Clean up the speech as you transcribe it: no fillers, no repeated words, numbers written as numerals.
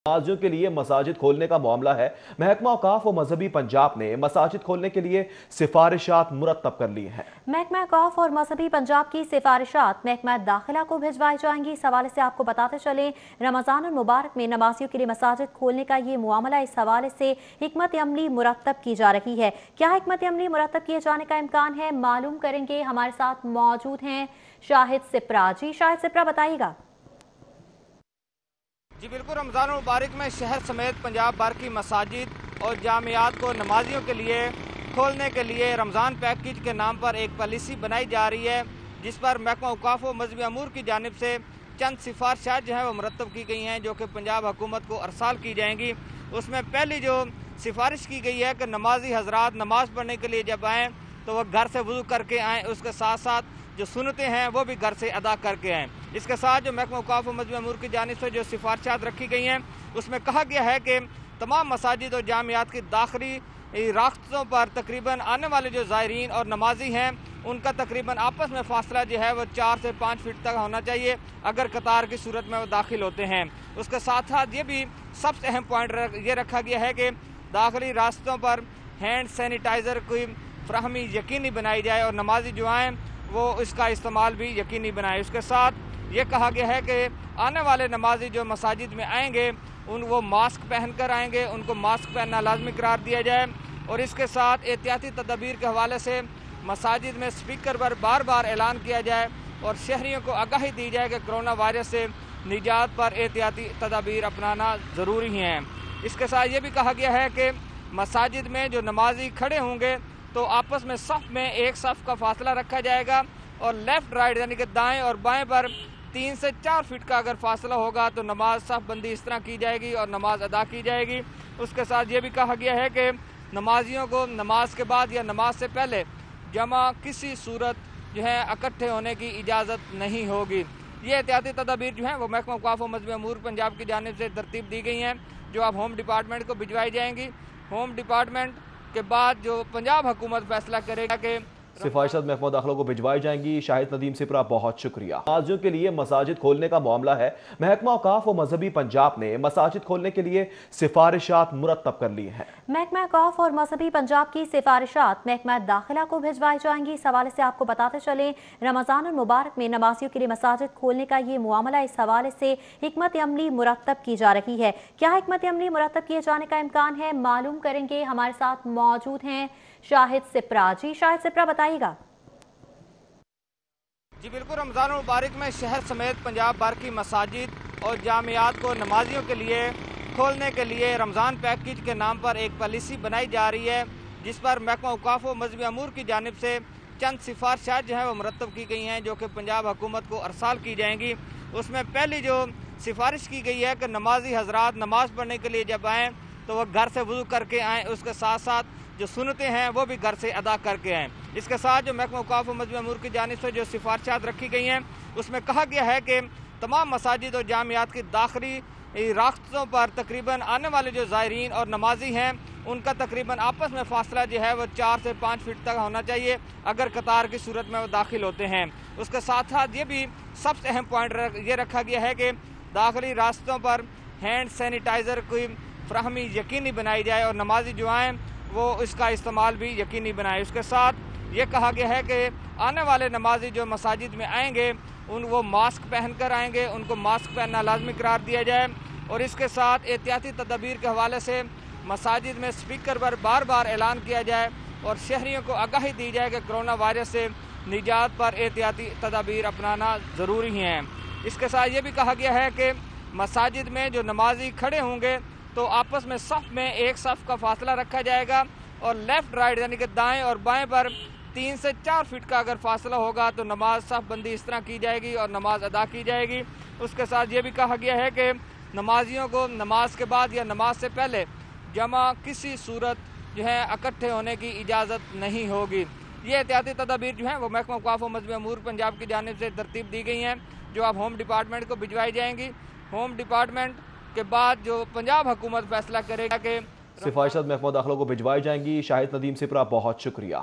नमाजियों के लिए मसाजिद खोलने का मामला है। महकमा औकाफ और मजहबी पंजाब ने मसाजिद खोलने के लिए सिफारिशात मुरतब कर ली हैं। महकमा औकाफ और मजहबी पंजाब की सिफारिशात महकमा दाखिला को भिजवाई जाएंगी। इस हवाले से आपको बताते चलें, रमज़ान मुबारक में नमाजियों के लिए मसाजिद खोलने का ये मामला, इस हवाले से हिकमत अमली मुरतब की जा रही है। क्या हिकमत अमली मुरतब किए जाने का इम्कान है, मालूम करेंगे। हमारे साथ मौजूद हैं शाहिद सिप्रा। जी शाहिद सिप्रा, बताइएगा। जी बिल्कुल, रमज़ान मुबारक में शहर समेत पंजाब भर की मसाजिद और जामियात को नमाजियों के लिए खोलने के लिए रमज़ान पैकेज के नाम पर एक पॉलिसी बनाई जा रही है, जिस पर महकमा औकाफ व मजहबी अमूर की जानिब से चंद सिफारिशात जो हैं वो मुरतब की गई हैं, जो कि पंजाब हुकूमत को अरसाल की जाएंगी। उसमें पहली जो सिफारिश की गई है कि नमाजी हजरात नमाज़ पढ़ने के लिए जब आएँ तो वह घर से वज़ू करके आएँ, उसके साथ साथ जो सुन्नतें हैं वो भी घर से अदा करके आएँ। इसके साथ जो महकमा औकाफ व मजहबी अमूर की जानिब से जो सिफारिशात रखी गई हैं, उसमें कहा गया है कि तमाम मसाजिद और जामियात की दाखिली रास्तों पर तकरीबन आने वाले जो ज़ायरीन और नमाजी हैं उनका तकरीबन आपस में फासला जो है वो 4 से 5 फीट तक होना चाहिए, अगर कतार की सूरत में वो दाखिल होते हैं। उसके साथ साथ ये भी सबसे अहम पॉइंट ये रखा गया है कि दाखिली रास्तों पर हैंड सैनिटाइज़र की फ्राहमी यकीनी बनाई जाए और नमाजी जो आएँ वो इसका इस्तेमाल भी यकीनी बनाए। उसके साथ ये कहा गया है कि आने वाले नमाजी जो मसाजिद में आएंगे वो मास्क पहन कर आएंगे, उनको मास्क पहनना लाजमी करार दिया जाए। और इसके साथ एहतियाती तदबीर के हवाले से मसाजिद में स्पीकर पर बार बार ऐलान किया जाए और शहरियों को आगाही दी जाए कि कोरोना वायरस से निजात पर एहतियाती तदबीर अपनाना ज़रूरी है। इसके साथ ये भी कहा गया है कि मसाजिद में जो नमाजी खड़े होंगे तो आपस में सफ़ में एक सफ़ का फासला रखा जाएगा और लेफ़्ट राइट यानी कि दाएं और बाएं पर 3 से 4 फीट का अगर फासला होगा तो नमाज सफ़ बंदी इस तरह की जाएगी और नमाज अदा की जाएगी। उसके साथ ये भी कहा गया है कि नमाजियों को नमाज के बाद या नमाज से पहले जमा किसी सूरत जो है इकट्ठे होने की इजाज़त नहीं होगी। ये एहतियाती तदाबीर जो हैं वो महकमा औकाफ व मजहबी अमूर पंजाब की जानिब से तरतीब दी गई हैं, जो अब होम डिपार्टमेंट को भिजवाई जाएंगी। होम डिपार्टमेंट के बाद जो पंजाब हुकूमत फैसला करेगा कि सिफारिशात महकमा दाखिला को भिजवाई जाएंगी। शाहिद नदीम सिप्रा, बहुत शुक्रिया। नमाजियों के लिए मसाजिद खोलने का मामला है। महकमा औकाफ और मजहबी पंजाब ने मसाजिद खोलने के लिए सिफारिशात मुरतब कर ली हैं। महकमा औकाफ और मजहबी पंजाब की सिफारिशात महकमा दाखिला को भिजवाई जाएंगी। इस हवाले से आपको बताते चलें, रमज़ान मुबारक में नमाजियों के लिए मसाजिद खोलने का ये मामला, इस हवाले से हिकमत अमली मुरतब की जा रही है। क्या हिकमत अमली मुरतब किए जाने का इम्कान है, मालूम करेंगे। हमारे साथ मौजूद हैं शाहिद सिप्रा। जी शाहिद सिप्रा, बताइएगा। जी बिल्कुल, रमज़ान मुबारक में शहर समेत पंजाब भर की मसाजिद और जामियात को नमाजियों के लिए खोलने के लिए रमज़ान पैकेज के नाम पर एक पॉलिसी बनाई जा रही है, जिस पर महकमा औकाफ व मजहबी अमूर की जानिब से चंद सिफारिशात जो हैं वो मुरतब की गई हैं, जो कि पंजाब हुकूमत को अरसाल की जाएंगी। उसमें पहली जो सिफारिश की गई है कि नमाजी हजरात नमाज़ पढ़ने के लिए जब आएँ तो वह घर से वज़ू करके आएँ, उसके साथ साथ जो सुन्नतें हैं वो भी घर से अदा करके आएँ। इसके साथ जो महकमा औकाफ व मजहबी अमूर की जानिब से जो सिफारिशात रखी गई हैं, उसमें कहा गया है कि तमाम मसाजिद और जामियात की दाखिली रास्तों पर तकरीबन आने वाले जो ज़ायरीन और नमाजी हैं उनका तकरीबन आपस में फासला जो है वो 4 से 5 फीट तक होना चाहिए, अगर कतार की सूरत में वो दाखिल होते हैं। उसके साथ साथ ये भी सबसे अहम पॉइंट ये रखा गया है कि दाखिली रास्तों पर हैंड सैनिटाइज़र की फ्राहमी यकीनी बनाई जाए और नमाजी जो आएँ वो इसका इस्तेमाल भी यकीनी बनाए। उसके साथ ये कहा गया है कि आने वाले नमाजी जो मसाजिद में आएंगे वो मास्क पहन कर आएंगे, उनको मास्क पहनना लाजमी करार दिया जाए। और इसके साथ एहतियाती तदबीर के हवाले से मसाजिद में स्पीकर पर बार बार ऐलान किया जाए और शहरियों को आगाही दी जाए कि कोरोना वायरस से निजात पर एहतियाती तदबीर अपनाना ज़रूरी है। इसके साथ ये भी कहा गया है कि मसाजिद में जो नमाजी खड़े होंगे तो आपस में सफ़ में एक सफ़ का फासला रखा जाएगा और लेफ़्ट राइट यानी कि दाएं और बाएं पर 3 से 4 फीट का अगर फासला होगा तो नमाज सफ़ बंदी इस तरह की जाएगी और नमाज अदा की जाएगी। उसके साथ ये भी कहा गया है कि नमाजियों को नमाज के बाद या नमाज से पहले जमा किसी सूरत जो है इकट्ठे होने की इजाज़त नहीं होगी। ये एहतियाती तदाबीर जो हैं वो महकमा औकाफ व मजहबी अमूर पंजाब की जानिब से तरतीब दी गई हैं, जो अब होम डिपार्टमेंट को भिजवाई जाएंगी। होम डिपार्टमेंट के बाद जो पंजाब हुकूमत फैसला करेगा कि सिफारिशात महकमा दाखिला को भिजवाई जाएंगी। शाहिद नदीम सिप्रा, बहुत शुक्रिया।